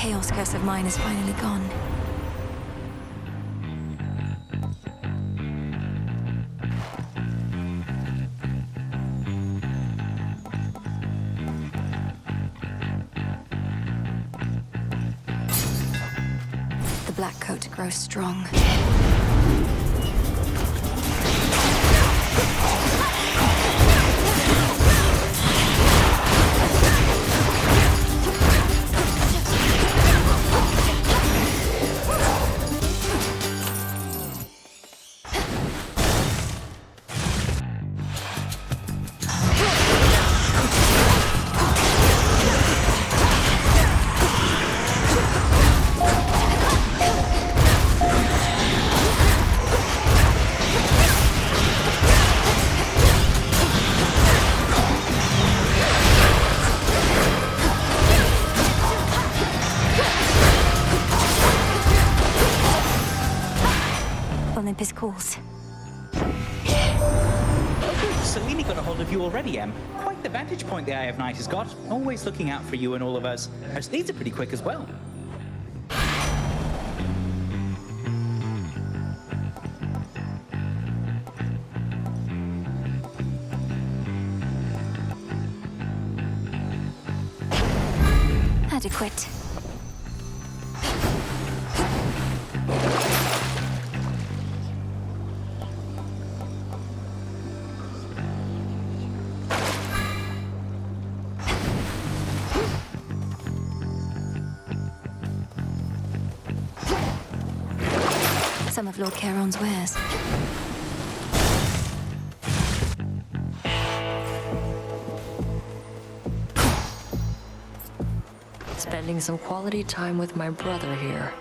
Chaos curse of mine is finally gone. The black coat grows strong. Olympus calls. Selene got a hold of you already, Em. Quite the vantage point the Eye of Night has got. Always looking out for you and all of us. Her speeds are pretty quick as well. Adequate. Some of Lord Charon's wares. Spending some quality time with my brother here.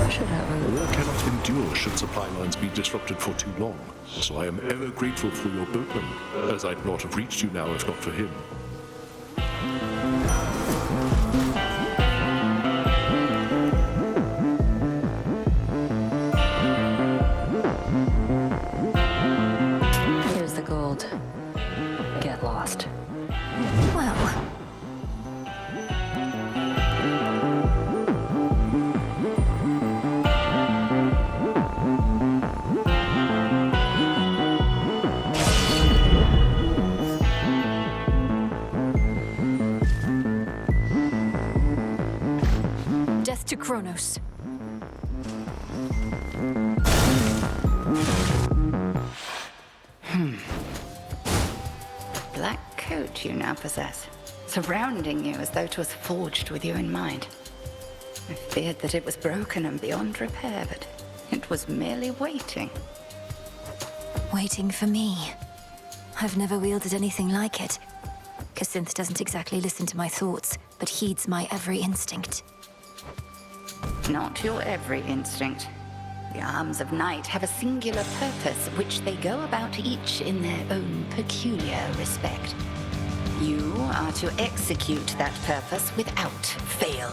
Should have The a... war cannot endure should supply lines be disrupted for too long. So I am ever grateful for your boatman, as I'd not have reached you now if not for him. Here's the gold. Get lost. Well, death to Kronos. Black coat you now possess, surrounding you as though 'twas forged with you in mind. I feared that it was broken and beyond repair, but it was merely waiting. Waiting for me. I've never wielded anything like it. Cassynth doesn't exactly listen to my thoughts, but heeds my every instinct. Not your every instinct. The arms of night have a singular purpose, which they go about each in their own peculiar respect. You are to execute that purpose without fail.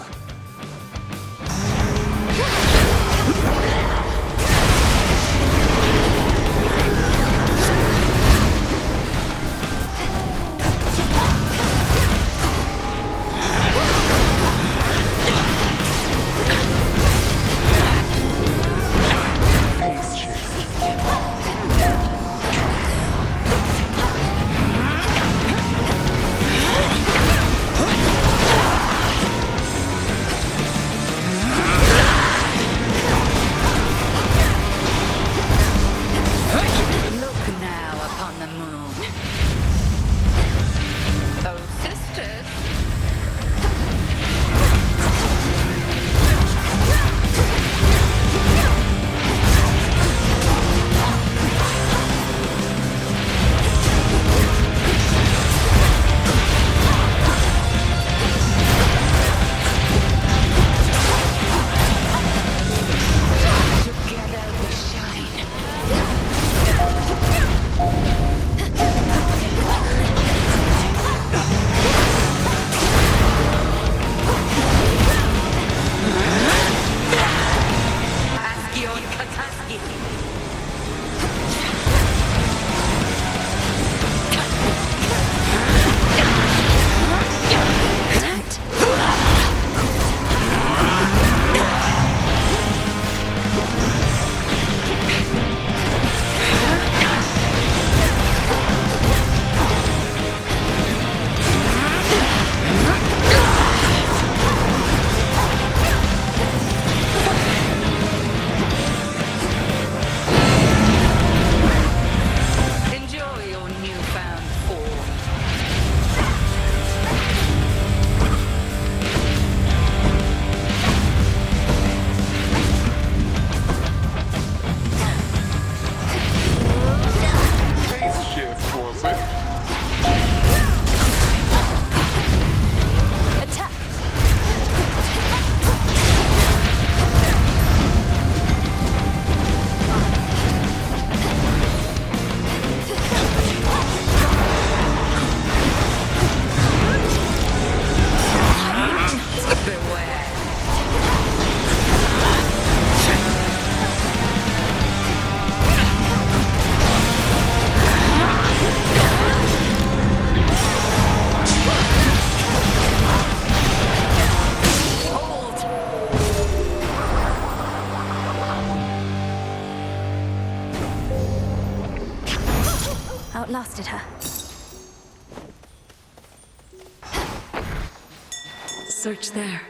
search there.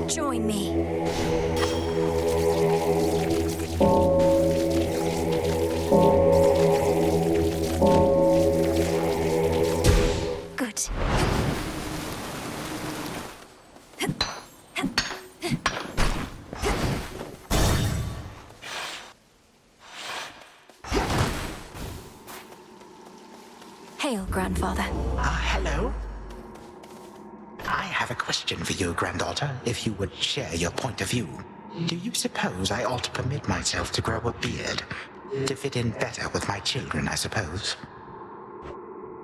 Join me. Good. Hail, grandfather. Hello? I have a question for you, granddaughter, if you would share your point of view. Do you suppose I ought to permit myself to grow a beard? To fit in better with my children, I suppose.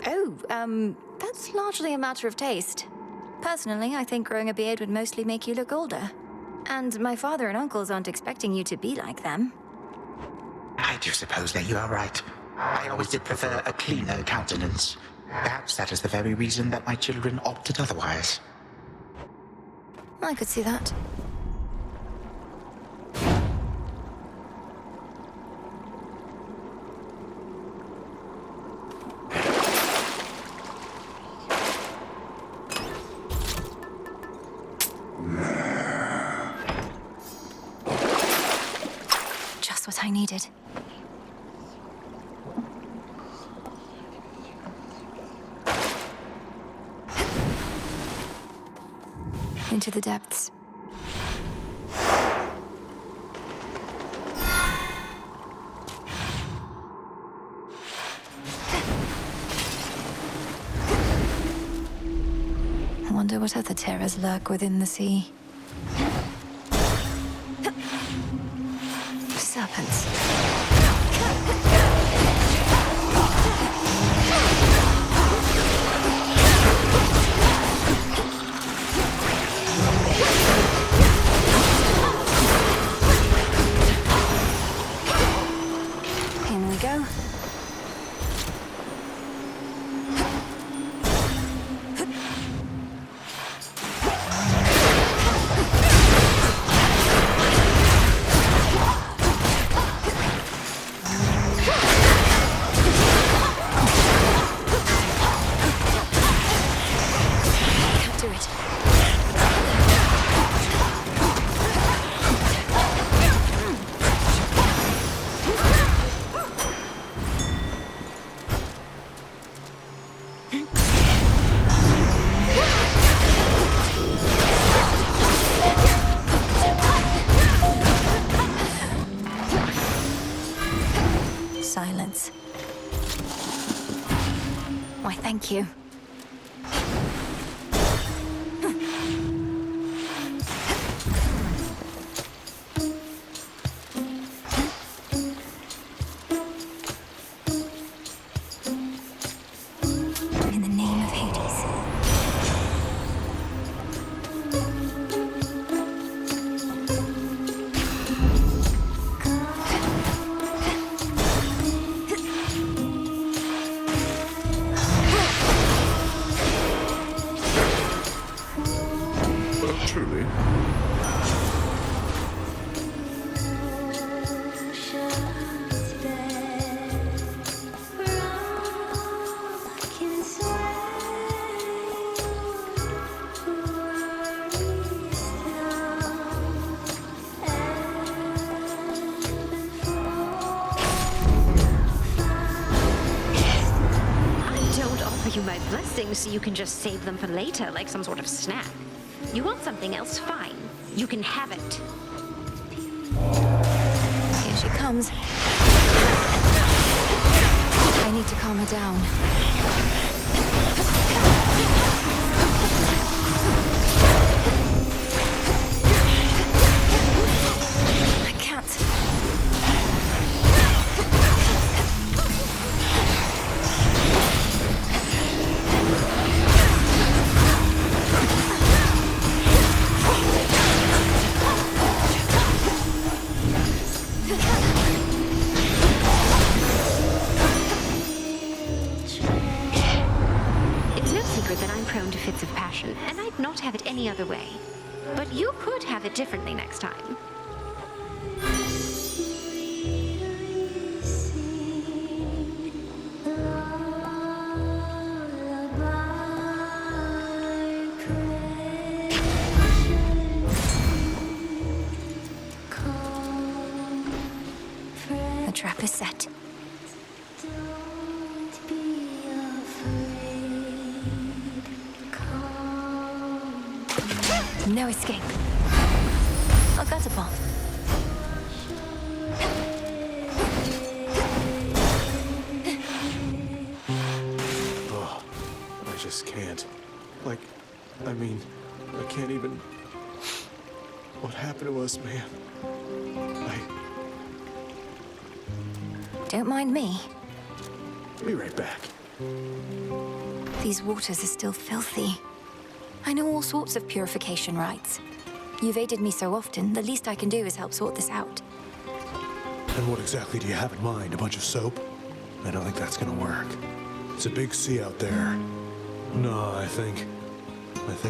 Oh, that's largely a matter of taste. Personally, I think growing a beard would mostly make you look older. And my father and uncles aren't expecting you to be like them. I do suppose that you are right. I always did prefer a cleaner countenance. Perhaps that is the very reason that my children opted otherwise. I could see that. Just what I needed. Into the depths. I wonder what other terrors lurk within the sea. Serpents. In we go. Can't do it. Silence. Why, thank you. In the name of Hades. Truly. I don't offer you my blessings so you can just save them for later, like some sort of snack. You want something else? Fine. You can have it. Here she comes. I need to calm her down. I can't. It's no secret that I'm prone to fits of passion, and I'd not have it any other way. But you could have it differently next time. No escape. I'll gut a bomb. I just can't. Like, I mean, I can't even... What happened to us, man? Don't mind me. Be right back. These waters are still filthy. I know all sorts of purification rites. You've aided me so often, the least I can do is help sort this out. And what exactly do you have in mind? A bunch of soap? I don't think that's gonna work. It's a big sea out there. No, I think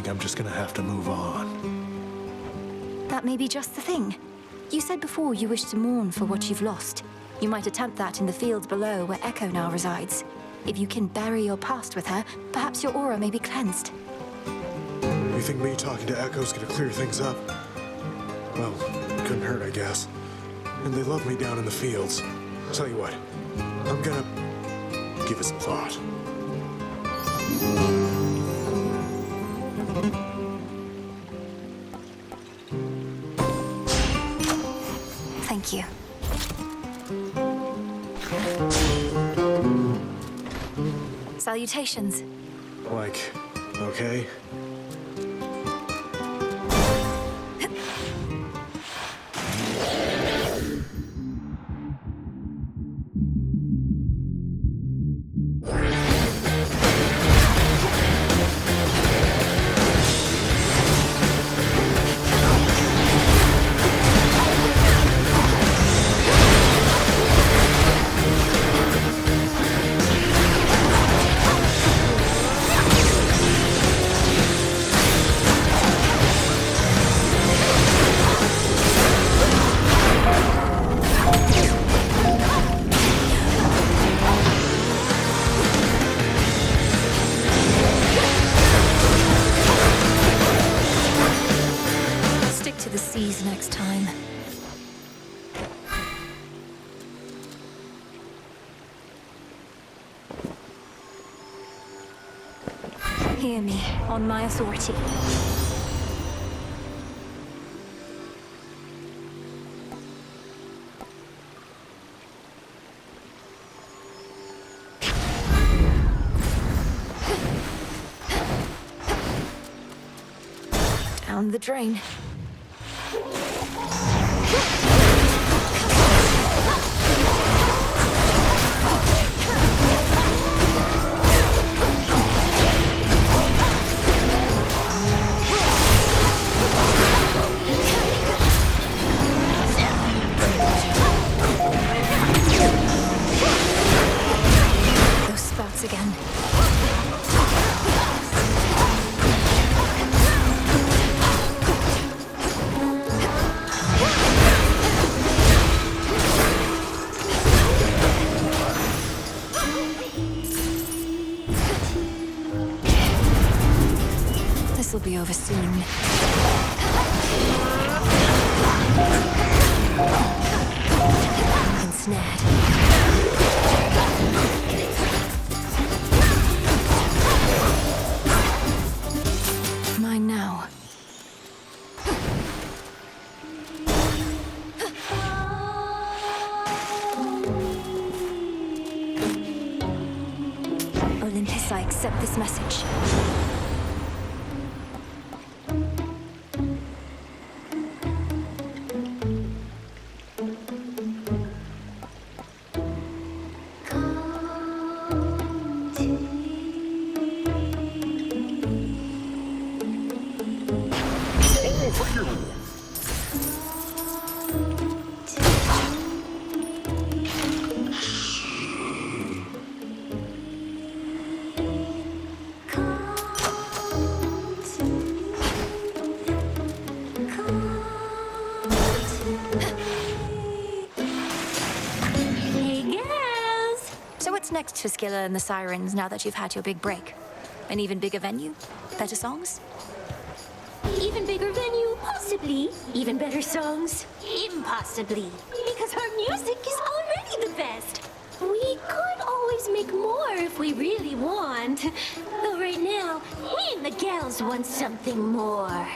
I'm just gonna have to move on. That may be just the thing. You said before you wish to mourn for what you've lost. You might attempt that in the fields below where Echo now resides. If you can bury your past with her, perhaps your aura may be cleansed. You think me talking to Echo's gonna clear things up? Well, couldn't hurt, I guess. And they love me down in the fields. Tell you what, I'm gonna give it some thought. Thank you. Salutations. Like, okay? Next time. Hear me, on my authority. Down the drain. Those spouts again. This'll be over soon. Ensnared. Mine now. Olympus, I accept this message. Next for Skilla and the Sirens now that you've had your big break? An even bigger venue? Better songs? Even bigger venue? Possibly. Even better songs? Impossibly. Because our music is already the best. We could always make more if we really want. Though right now, we and the gals want something more.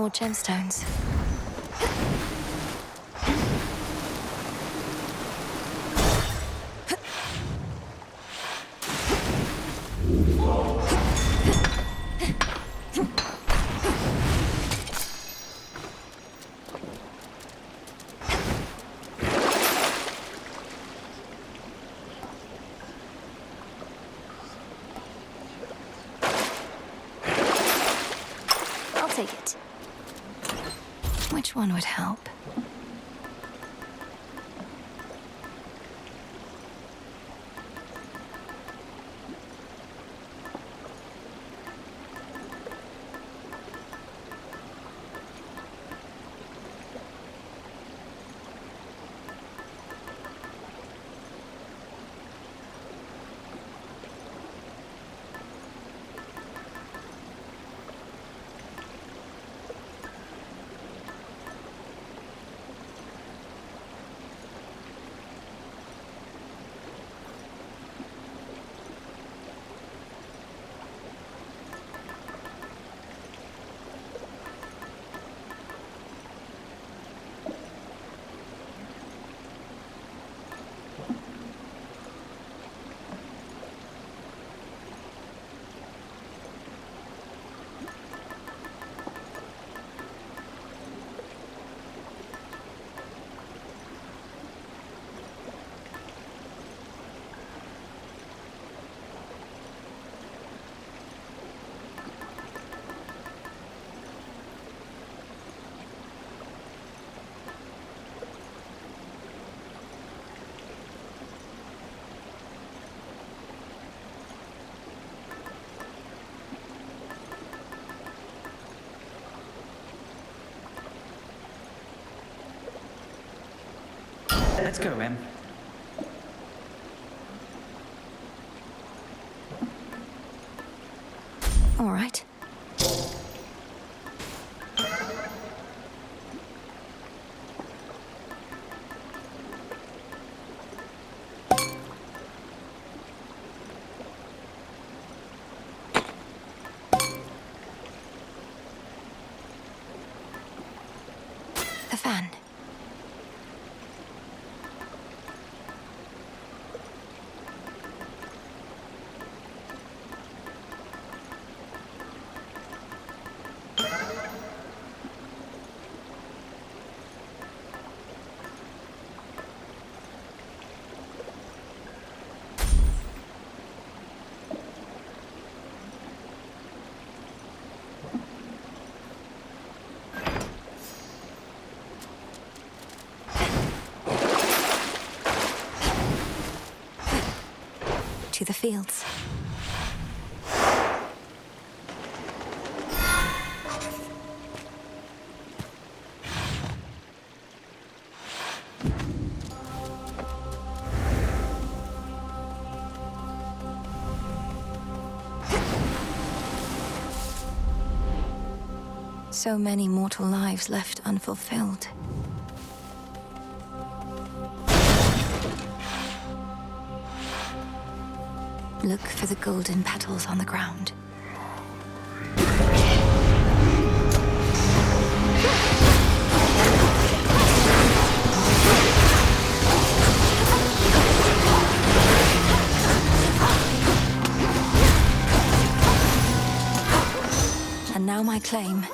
more gemstones. I'll take it. Which one would help? Let's go, Em. All right. The fan. To the fields. So many mortal lives left unfulfilled. Look for the golden petals on the ground. And now my claim.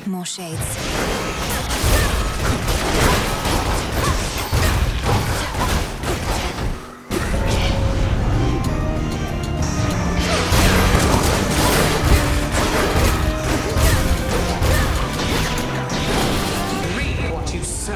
More shades. Reap what you sow.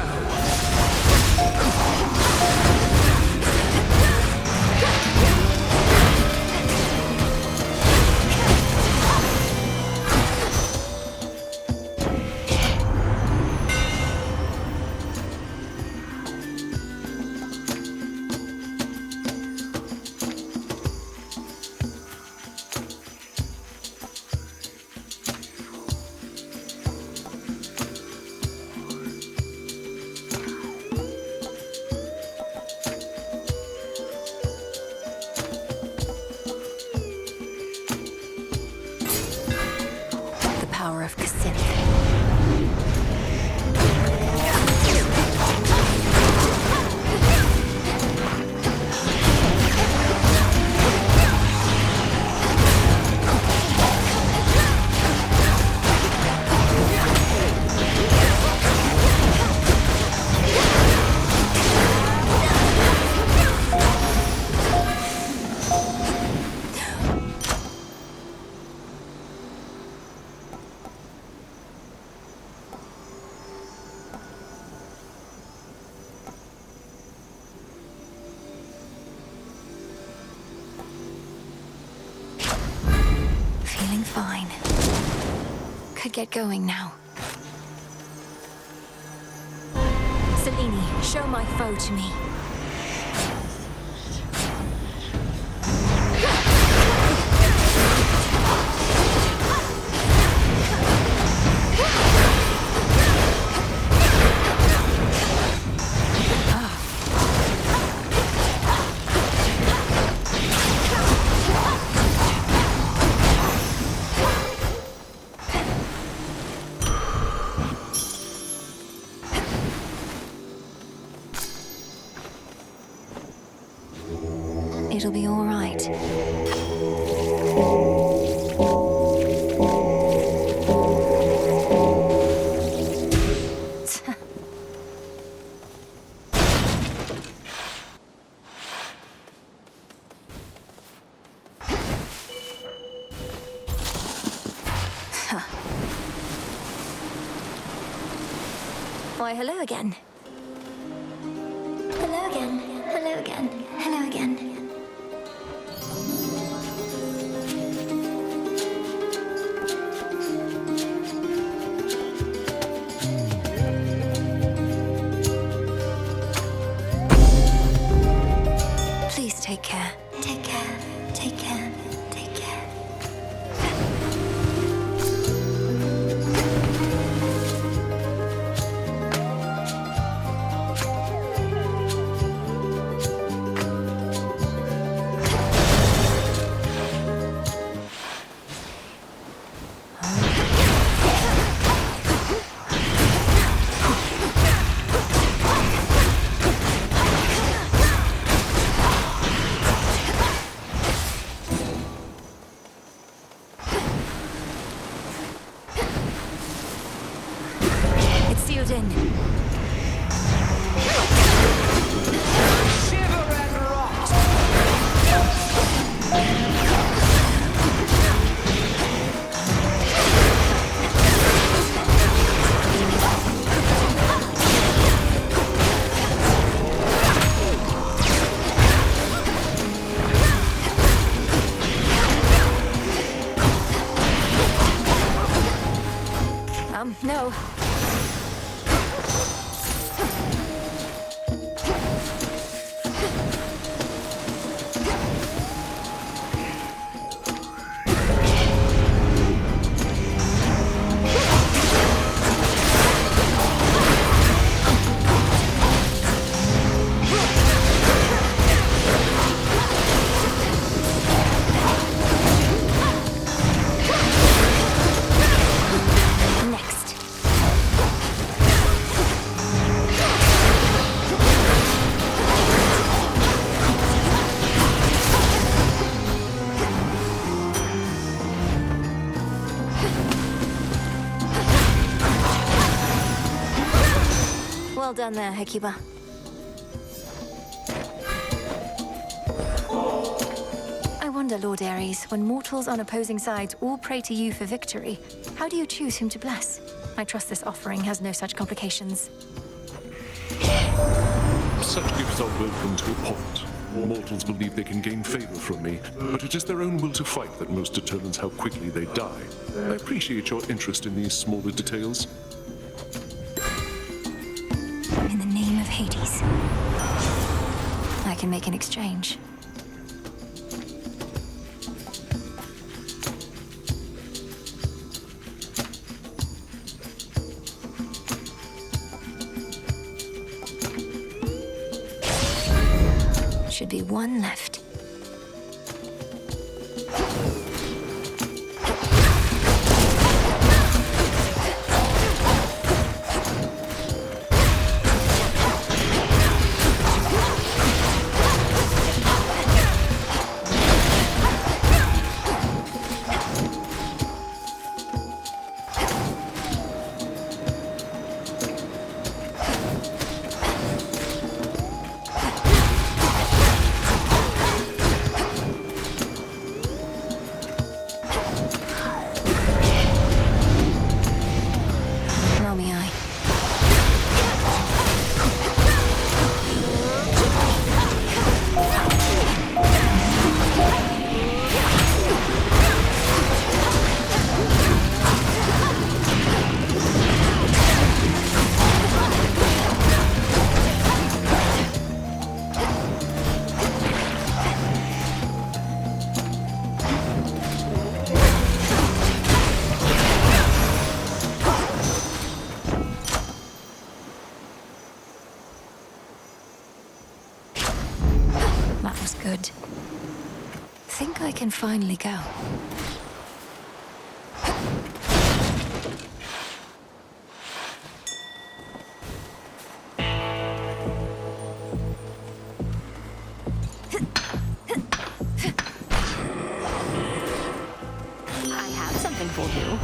The power of Kasith. Feeling fine. Could get going now. Selene, show my foe to me. It'll be all right. Why, hello again. Hello again. Hello again. Hello again. Please take care. Take care. Take care. Take care. It's sealed in. No. Next. Well done there, Hecuba. I wonder, Lord Ares, when mortals on opposing sides all pray to you for victory, how do you choose whom to bless? I trust this offering has no such complications. Such gifts are welcome to a point. Mortals believe they can gain favor from me, but it is their own will to fight that most determines how quickly they die. I appreciate your interest in these smaller details. In the name of Hades, I can make an exchange. Should be one left. Roll me eye. That was good. Think I can finally go. I have something for you.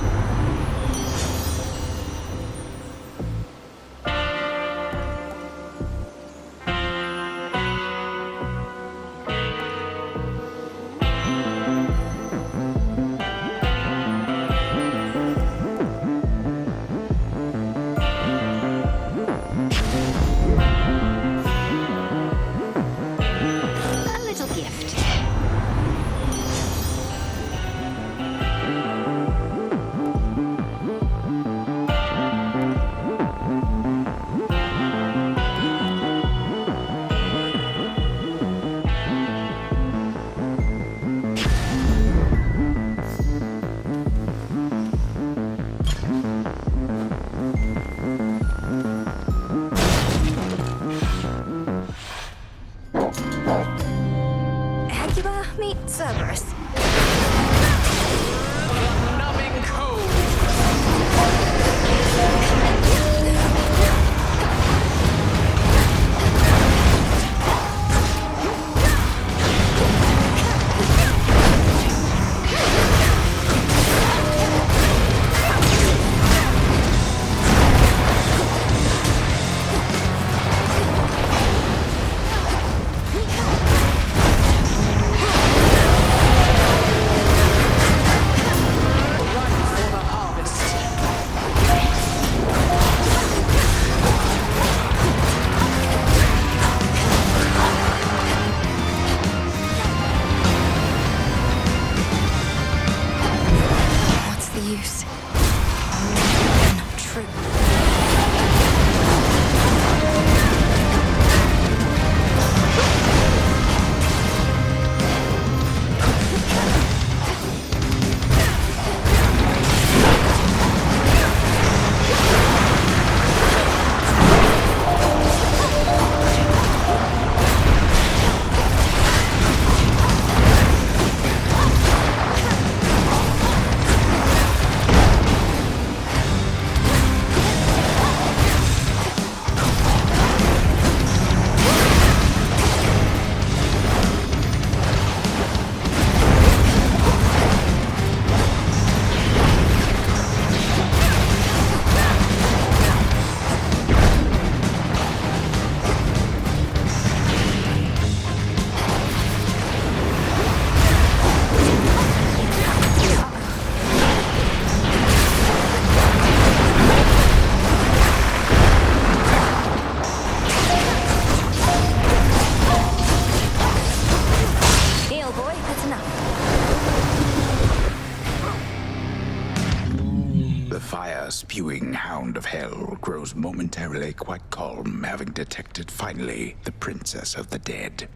spewing hound of hell grows momentarily quite calm, having detected finally the princess of the dead.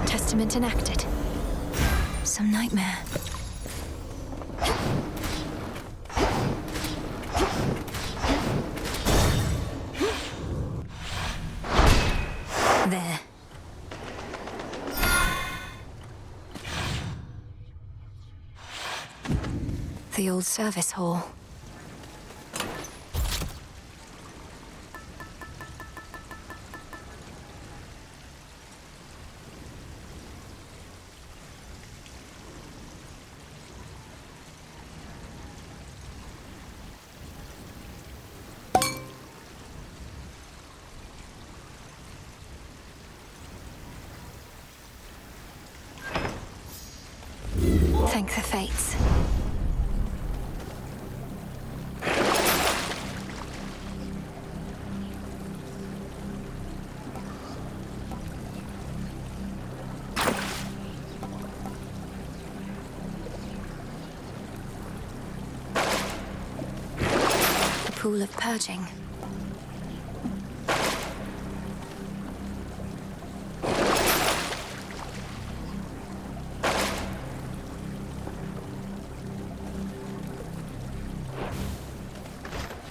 Testament enacted. Some nightmare. There. The old service hall. Thank the fates. The pool of purging.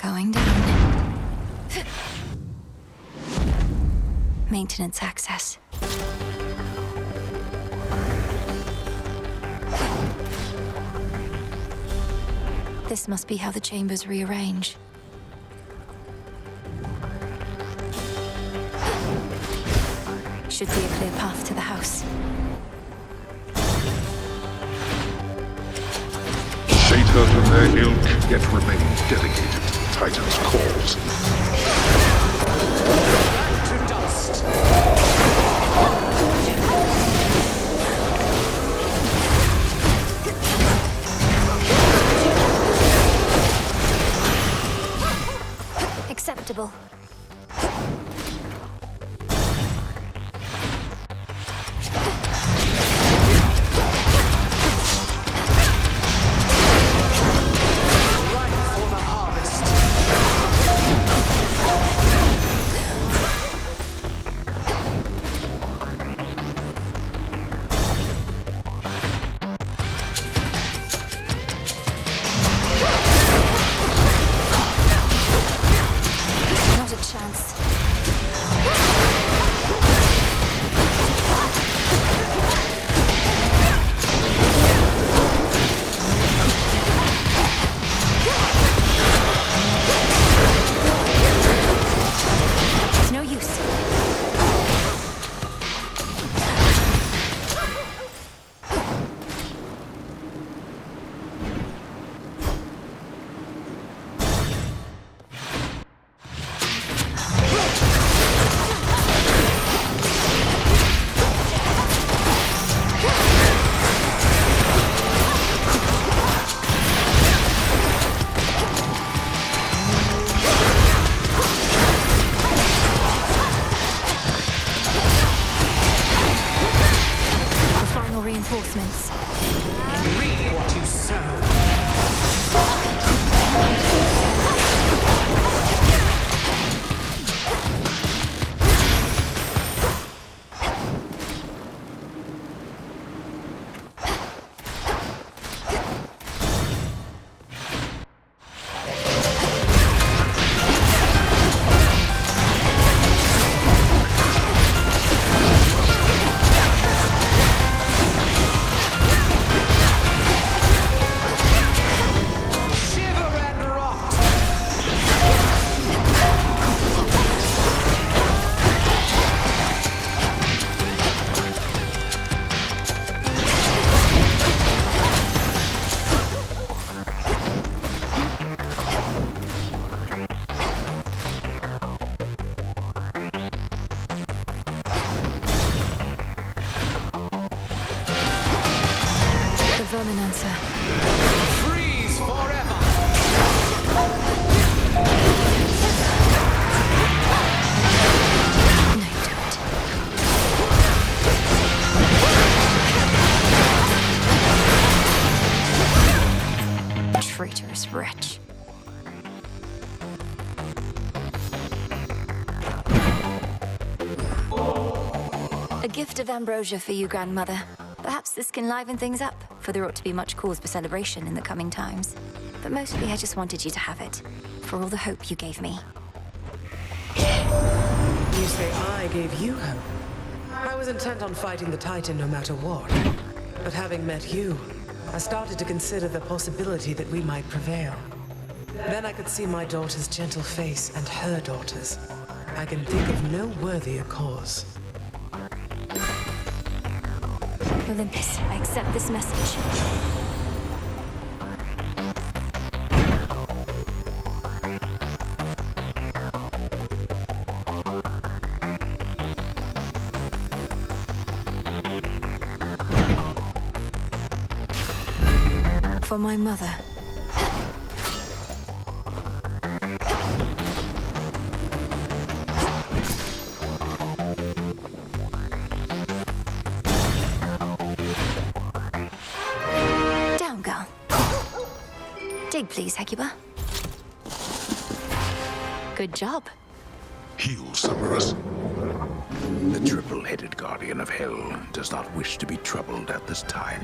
Going down. Maintenance access. This must be how the chambers rearrange. Should be a clear path to the house. Satyrs and their ilk yet remain dedicated to Titan's cause. To dust. Acceptable. Not a chance. It's no use. The final reinforcements. Reap what you sow. Shiver and rot. The Verminancer. Freeze forever. No, don't. This wretch. A gift of ambrosia for you, Grandmother. Perhaps this can liven things up, for there ought to be much cause for celebration in the coming times. But mostly I just wanted you to have it, for all the hope you gave me. You say I gave you hope? I was intent on fighting the Titan no matter what. But having met you, I started to consider the possibility that we might prevail. Then I could see my daughter's gentle face and her daughter's. I can think of no worthier cause. Olympus, I accept this message. For my mother. Down, girl. Dig, please, Hecuba. Good job. Heal, Summerus. The triple-headed guardian of hell does not wish to be troubled at this time.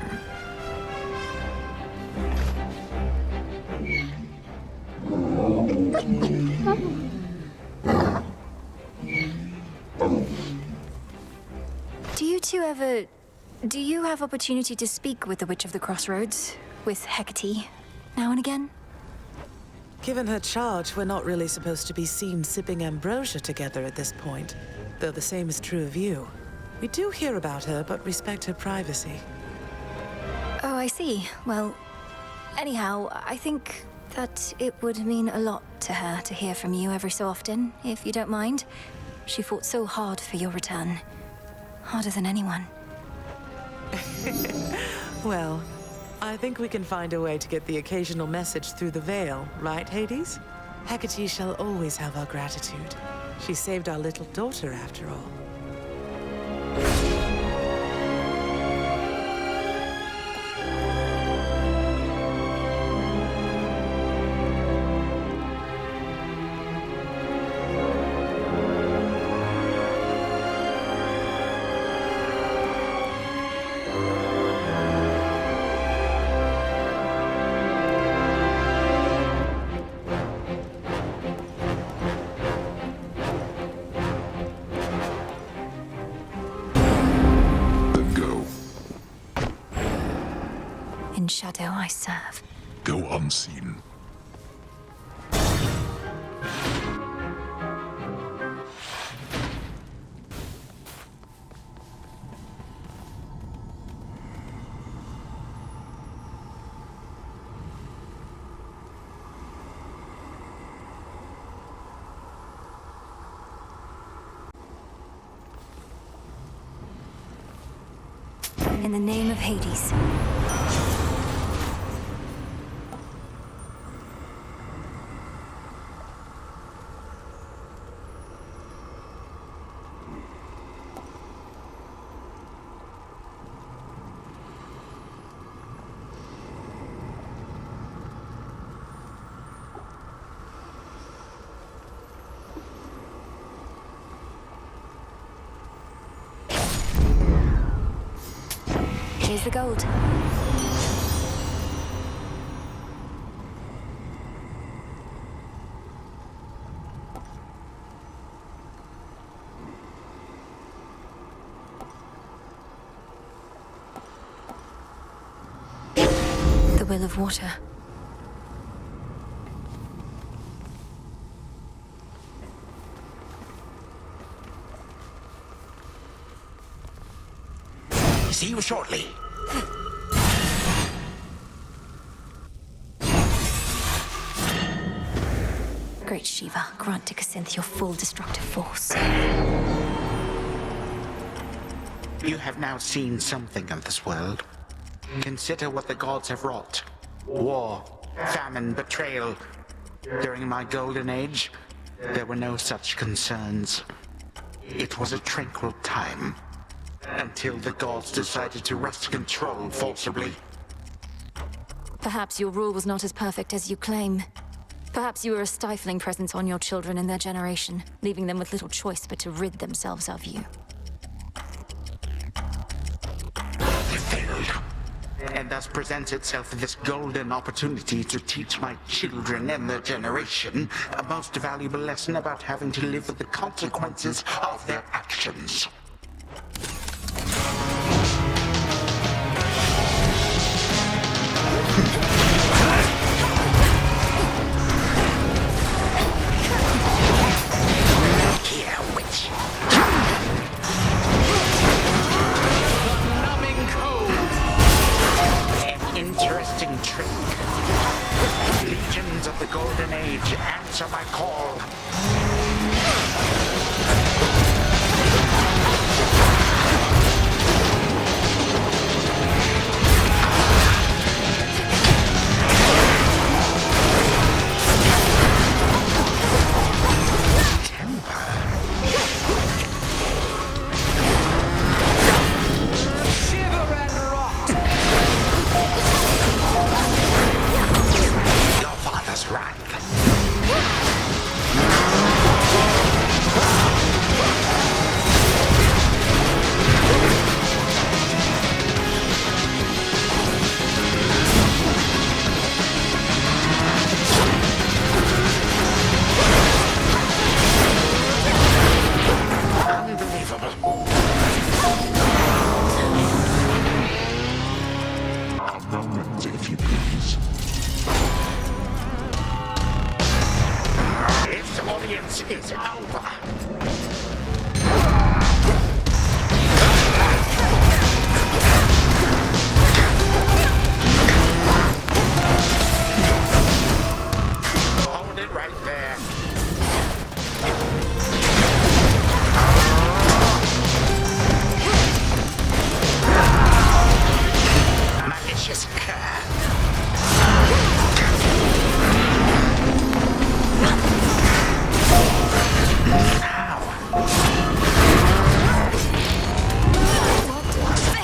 Do you have opportunity to speak with the Witch of the Crossroads? With Hecate, now and again? Given her charge, we're not really supposed to be seen sipping ambrosia together at this point. Though the same is true of you. We do hear about her, but respect her privacy. Oh, I see. Well, anyhow, I think that it would mean a lot to her to hear from you every so often, if you don't mind. She fought so hard for your return. Harder than anyone. Well, I think we can find a way to get the occasional message through the veil, right, Hades? Hecate shall always have our gratitude. She saved our little daughter, after all. In shadow I serve. Go unseen. In the name of Hades. Here's the gold. The Will of Water. See you shortly. Great Shiva, grant to Cassinthe your full destructive force. You have now seen something of this world. Consider what the gods have wrought. War, famine, betrayal. During my golden age, there were no such concerns. It was a tranquil time. Until the gods decided to wrest control forcibly. Perhaps your rule was not as perfect as you claim. Perhaps you were a stifling presence on your children and their generation, leaving them with little choice but to rid themselves of you. I failed. And thus presents itself this golden opportunity to teach my children and their generation a most valuable lesson about having to live with the consequences of their actions. Here, witch. Interesting trick. Legions of the Golden Age, answer my call. Shiver and rot! Your father's wrath. Unbelievable. A moment, if you please. This audience is over. Hold it right there. Malicious cur.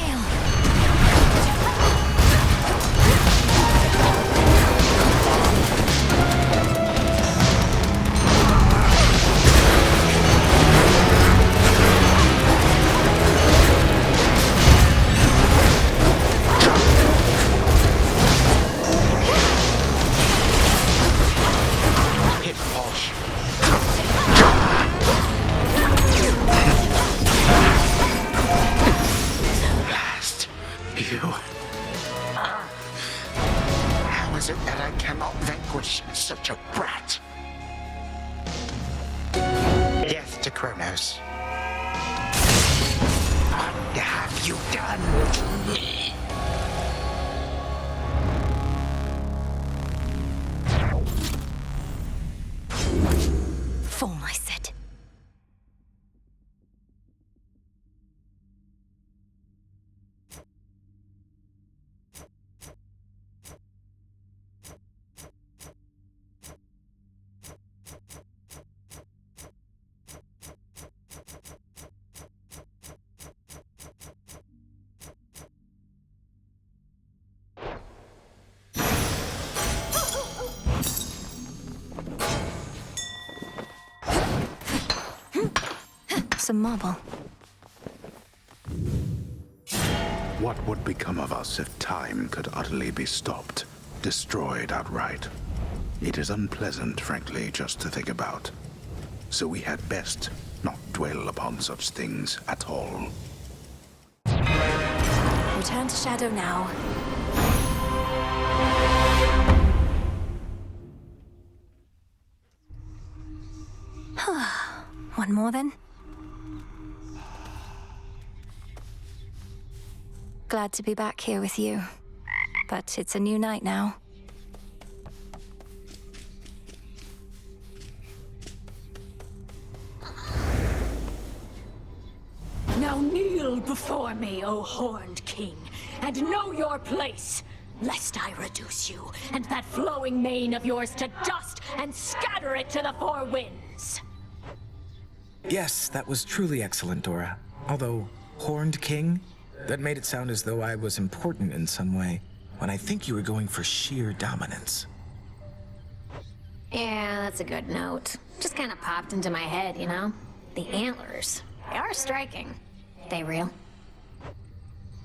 Fail! Hit Walsh. Last, you. How is it that I cannot vanquish such a brat? Death to Kronos. What have you done to me? Form, I said. Some marble. What would become of us if time could utterly be stopped, destroyed outright? It is unpleasant, frankly, just to think about. So we had best not dwell upon such things at all. Return to Shadow now. One more then? Glad to be back here with you. But it's a new night now. Now kneel before me, O Horned King, and know your place, lest I reduce you and that flowing mane of yours to dust and scatter it to the four winds. Yes, that was truly excellent, Dora. Although, Horned King? That made it sound as though I was important in some way. when I think you were going for sheer dominance. Yeah, that's a good note. Just kind of popped into my head, you know? The antlers. They are striking. They real?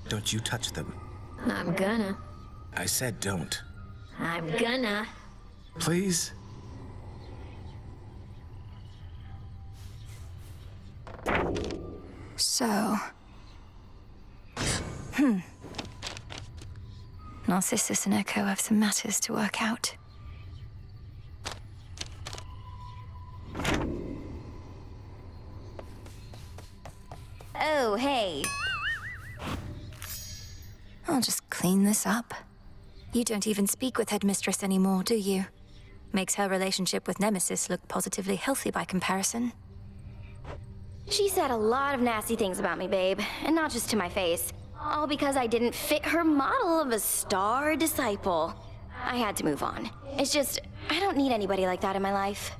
Don't you touch them. I'm gonna. I said don't. I'm gonna. Please? So... Narcissus and Echo have some matters to work out. Oh, hey. I'll just clean this up. You don't even speak with Headmistress anymore, do you? Makes her relationship with Nemesis look positively healthy by comparison. She said a lot of nasty things about me, babe. And not just to my face. All because I didn't fit her model of a star disciple. I had to move on. It's just, I don't need anybody like that in my life.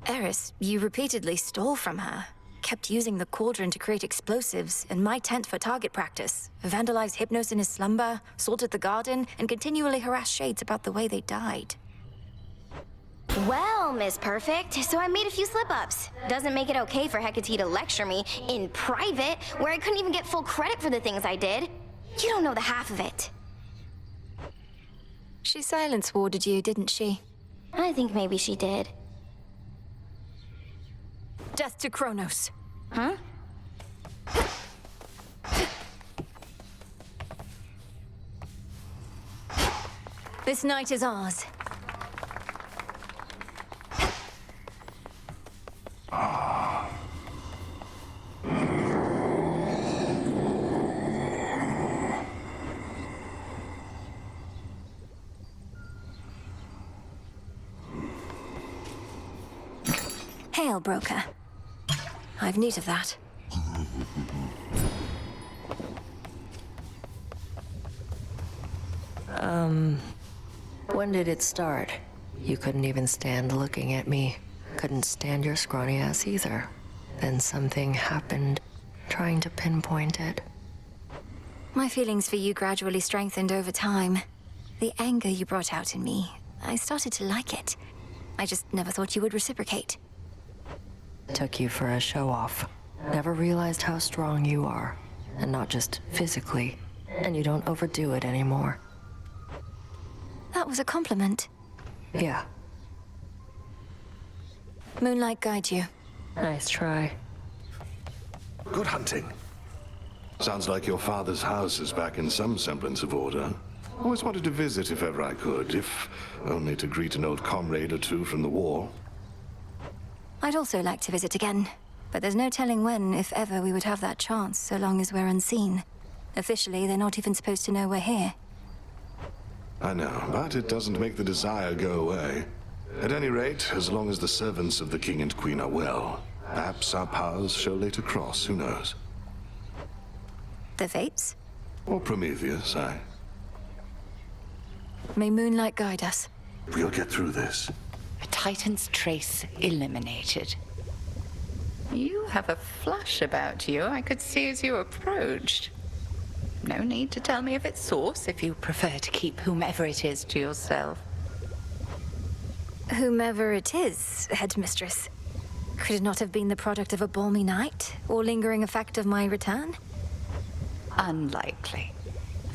Eris, you repeatedly stole from her. Kept using the cauldron to create explosives, and my tent for target practice. Vandalized Hypnos in his slumber, salted the garden, and continually harassed Shades about the way they died. Well, Miss Perfect, so I made a few slip-ups. Doesn't make it okay for Hecate to lecture me in private, where I couldn't even get full credit for the things I did. You don't know the half of it. She silence warded you, didn't she? I think maybe she did. Death to Kronos. Huh? This night is ours. Hail, broker. I've need of that. When did it start? You couldn't even stand looking at me. Couldn't stand your scrawny ass either. Then something happened, trying to pinpoint it. My feelings for you gradually strengthened over time. The anger you brought out in me, I started to like it. I just never thought you would reciprocate. Took you for a show-off. Never realized how strong you are. And not just physically. And you don't overdo it anymore. That was a compliment. Yeah. Moonlight guide you. Nice try. Good hunting. Sounds like your father's house is back in some semblance of order. Always wanted to visit if ever I could, if only to greet an old comrade or two from the war. I'd also like to visit again, but there's no telling when, if ever, we would have that chance, so long as we're unseen. Officially, they're not even supposed to know we're here. I know, but it doesn't make the desire go away. At any rate, as long as the servants of the king and queen are well, perhaps our paths shall later cross, who knows? The Fates? Or Prometheus, aye. May Moonlight guide us. We'll get through this. A Titan's trace eliminated. You have a flush about you I could see as you approached. No need to tell me of its source if you prefer to keep whomever it is to yourself. Whomever it is, Headmistress. Could it not have been the product of a balmy night, or lingering effect of my return? Unlikely.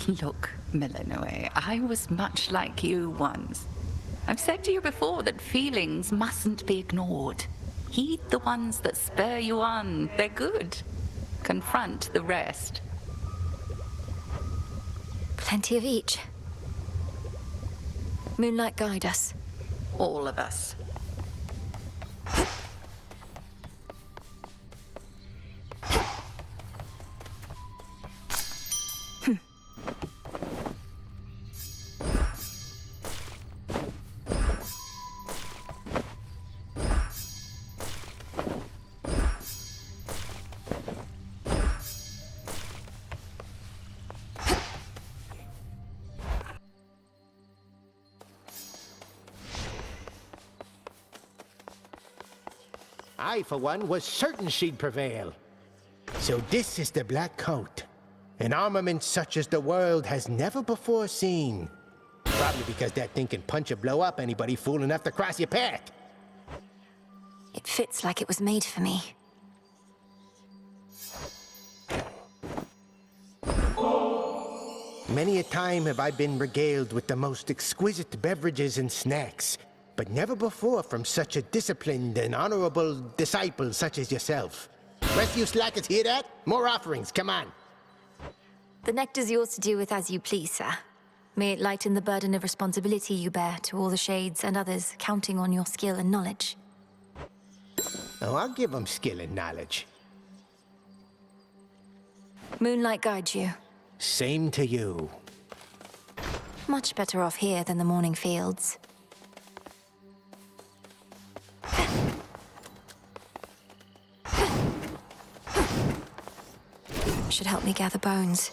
Look, Milanoe, I was much like you once. I've said to you before that feelings mustn't be ignored. Heed the ones that spur you on. They're good. Confront the rest. Plenty of each. Moonlight guide us. All of us. I, for one, was certain she'd prevail. So this is the Black Coat. An armament such as the world has never before seen. Probably because that thing can punch or blow up anybody fool enough to cross your path. It fits like it was made for me. Many a time have I been regaled with the most exquisite beverages and snacks, but never before from such a disciplined and honorable disciple such as yourself. Rest of you slackers hear that? More offerings, come on. The nectar's yours to do with as you please, sir. May it lighten the burden of responsibility you bear to all the Shades and others counting on your skill and knowledge. Oh, I'll give them skill and knowledge. Moonlight guide you. Same to you. Much better off here than the morning fields. Should help me gather bones.